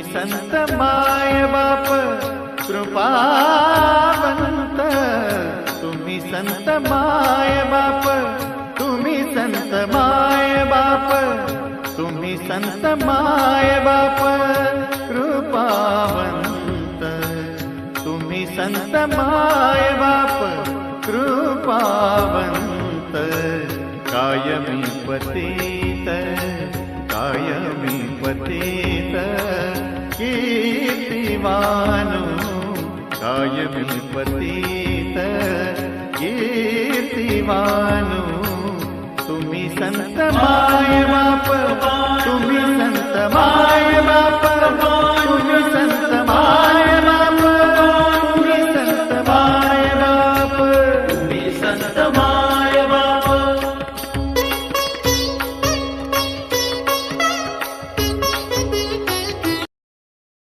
संत माय बाप कृपावंत, तुम्ही संत माय बाप, तुम्ही संत माय बाप, तुम्ही संत माय बाप कृपावंत, तुम्ही संत माय बाप कृपावंत, कायमी पतित, कायमी पतित कीर्तिवानु, कायमी पतित कीर्तिवानु, तुम्ही संत माय बाप, तुम्ही संत माय बाप,